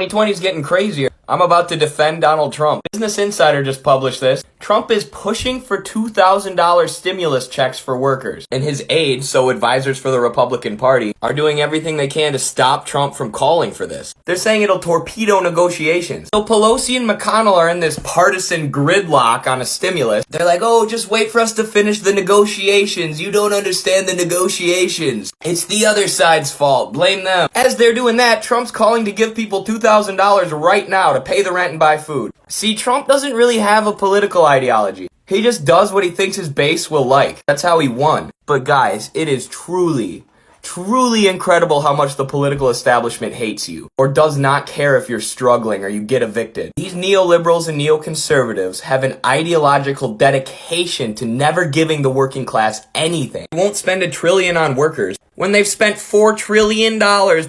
2020 is getting crazier. I'm about to defend Donald Trump. Business Insider just published this. Trump is pushing for $2,000 stimulus checks for workers. And his aides, so advisors for the Republican Party, are doing everything they can to stop Trump from calling for this. They're saying it'll torpedo negotiations. So Pelosi and McConnell are in this partisan gridlock on a stimulus. They're like, oh, just wait for us to finish the negotiations. You don't understand the negotiations. It's the other side's fault. Blame them. As they're doing that, Trump's calling to give people $2,000 right now to pay the rent and buy food. See, Trump doesn't really have a political ideology. He just does what he thinks his base will like. That's how he won. But guys, it is truly incredible how much the political establishment hates you, or does not care if you're struggling or you get evicted. These neoliberals and neoconservatives have an ideological dedication to never giving the working class anything. They won't spend $1 trillion on workers when they've spent $4 trillion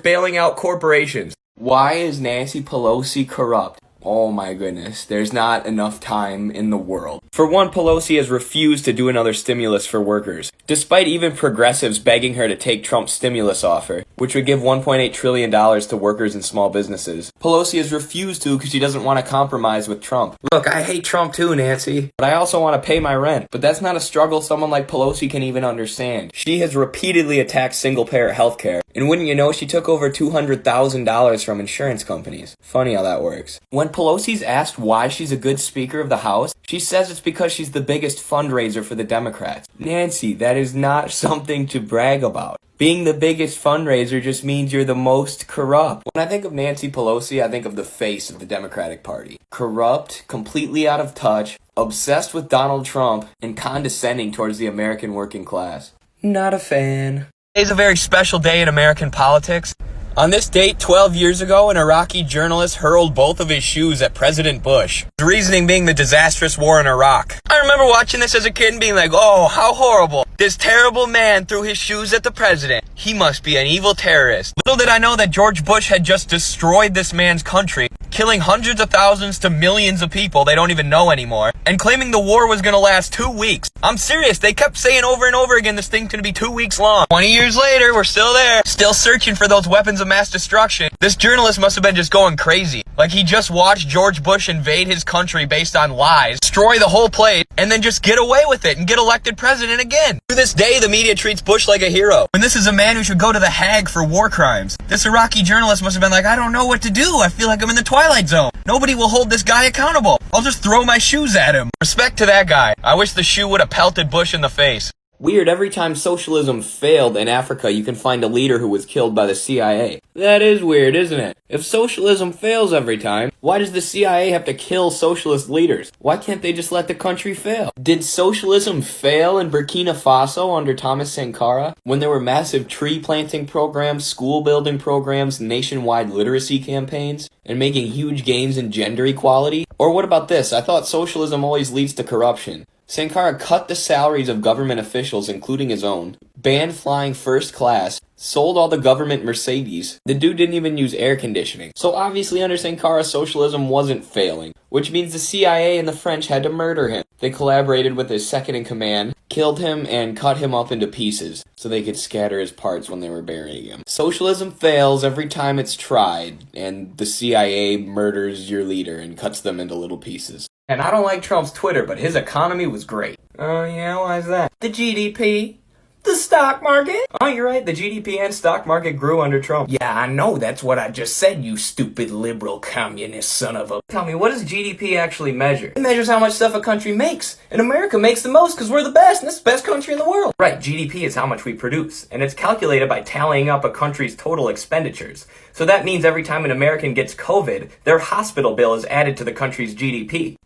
bailing out corporations. Why is Nancy Pelosi corrupt? Oh my goodness, there's not enough time in the world. For one, Pelosi has refused to do another stimulus for workers, despite even progressives begging her to take Trump's stimulus offer, which would give $1.8 trillion to workers and small businesses. Pelosi has refused to because she doesn't want to compromise with Trump. Look, I hate Trump too, Nancy, but I also want to pay my rent. But that's not a struggle someone like Pelosi can even understand. She has repeatedly attacked single-payer healthcare, and wouldn't you know, she took over $200,000 from insurance companies. Funny how that works. When Pelosi's asked why she's a good Speaker of the House, she says it's because she's the biggest fundraiser for the Democrats. Nancy, that is not something to brag about. Being the biggest fundraiser just means you're the most corrupt. When I think of Nancy Pelosi, I think of the face of the Democratic Party. Corrupt, completely out of touch, obsessed with Donald Trump, and condescending towards the American working class. Not a fan. Today's a very special day in American politics. On this date, 12 years ago, an Iraqi journalist hurled both of his shoes at President Bush. The reasoning being the disastrous war in Iraq. I remember watching this as a kid and being like, oh, how horrible. This terrible man threw his shoes at the president. He must be an evil terrorist. Little did I know that George Bush had just destroyed this man's country, killing hundreds of thousands to millions of people they don't even know anymore, and claiming the war was going to last 2 weeks. I'm serious, they kept saying over and over again this thing's going to be 2 weeks long. 20 years later, we're still there, still searching for those weapons of mass destruction. This journalist must have been just going crazy. Like he just watched George Bush invade his country based on lies, destroy the whole place, and then just get away with it and get elected president again. To this day, the media treats Bush like a hero, when this is a man who should go to the Hague for war crimes. This Iraqi journalist must have been like, I don't know what to do. I feel like I'm in the Twilight Zone. Nobody will hold this guy accountable. I'll just throw my shoes at him. Respect to that guy. I wish the shoe would have pelted Bush in the face. Weird, every time socialism failed in Africa, you can find a leader who was killed by the CIA. That is weird, isn't it? If socialism fails every time, why does the CIA have to kill socialist leaders? Why can't they just let the country fail? Did socialism fail in Burkina Faso under Thomas Sankara, when there were massive tree planting programs, school building programs, nationwide literacy campaigns, and making huge gains in gender equality? Or what about this? I thought socialism always leads to corruption. Sankara cut the salaries of government officials, including his own, banned flying first class, sold all the government Mercedes. The dude didn't even use air conditioning. So obviously under Sankara, socialism wasn't failing, which means the CIA and the French had to murder him. They collaborated with his second-in-command, killed him, and cut him up into pieces so they could scatter his parts when they were burying him. Socialism fails every time it's tried, and the CIA murders your leader and cuts them into little pieces. And I don't like Trump's Twitter, but his economy was great. Oh yeah, why is that? The GDP. The stock market. Oh, you're right. The GDP and stock market grew under Trump. Yeah, I know. That's what I just said, you stupid liberal communist son of a... Tell me, what does GDP actually measure? It measures how much stuff a country makes. And America makes the most because we're the best, and it's the best country in the world. Right, GDP is how much we produce. And it's calculated by tallying up a country's total expenditures. So that means every time an American gets COVID, their hospital bill is added to the country's GDP.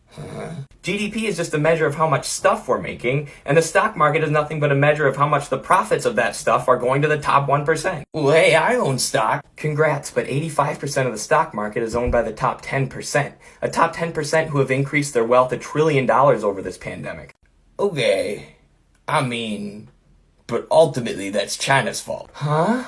GDP is just a measure of how much stuff we're making, and the stock market is nothing but a measure of how much the profits of that stuff are going to the top 1%. Well, hey, I own stock. Congrats, but 85% of the stock market is owned by the top 10%. A top 10% who have increased their wealth $1 trillion over this pandemic. Okay, I mean, but ultimately that's China's fault. Huh?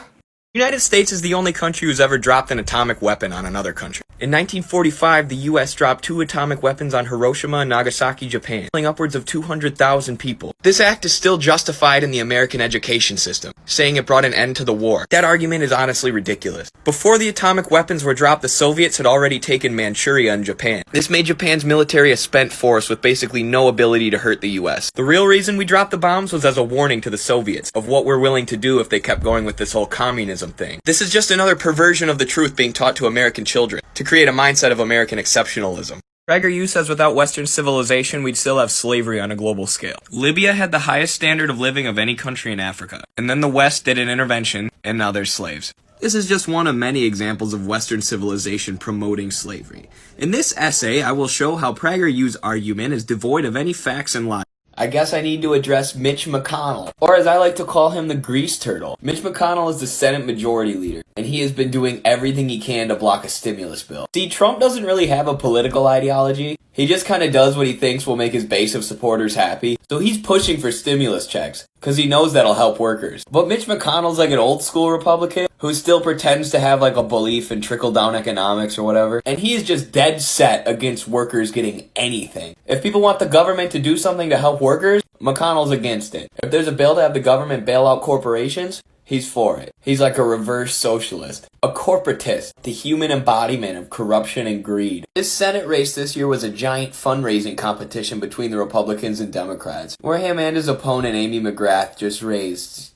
The United States is the only country who's ever dropped an atomic weapon on another country. In 1945, the U.S. dropped 2 atomic weapons on Hiroshima and Nagasaki, Japan, killing upwards of 200,000 people. This act is still justified in the American education system, saying it brought an end to the war. That argument is honestly ridiculous. Before the atomic weapons were dropped, the Soviets had already taken Manchuria and Japan. This made Japan's military a spent force with basically no ability to hurt the U.S. The real reason we dropped the bombs was as a warning to the Soviets of what we're willing to do if they kept going with this whole communism thing. This is just another perversion of the truth being taught to American children to create a mindset of American exceptionalism. PragerU says without Western civilization, we'd still have slavery on a global scale. Libya had the highest standard of living of any country in Africa, and then the West did an intervention, and now they're slaves. This is just one of many examples of Western civilization promoting slavery. In this essay, I will show how PragerU's argument is devoid of any facts and lies. I guess I need to address Mitch McConnell, or as I like to call him, the grease turtle. Mitch McConnell is the Senate Majority Leader, and he has been doing everything he can to block a stimulus bill. See, Trump doesn't really have a political ideology. He just kind of does what he thinks will make his base of supporters happy. So he's pushing for stimulus checks, because he knows that'll help workers. But Mitch McConnell's like an old school Republican who still pretends to have like a belief in trickle-down economics or whatever. And he is just dead set against workers getting anything. If people want the government to do something to help workers, McConnell's against it. If there's a bill to have the government bail out corporations, he's for it. He's like a reverse socialist. A corporatist, the human embodiment of corruption and greed. This Senate race this year was a giant fundraising competition between the Republicans and Democrats, where him and his opponent Amy McGrath just raised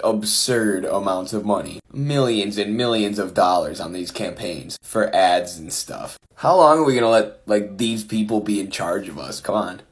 absurd amounts of money. Millions and millions of dollars on these campaigns for ads and stuff. How long are we gonna let these people be in charge of us? Come on.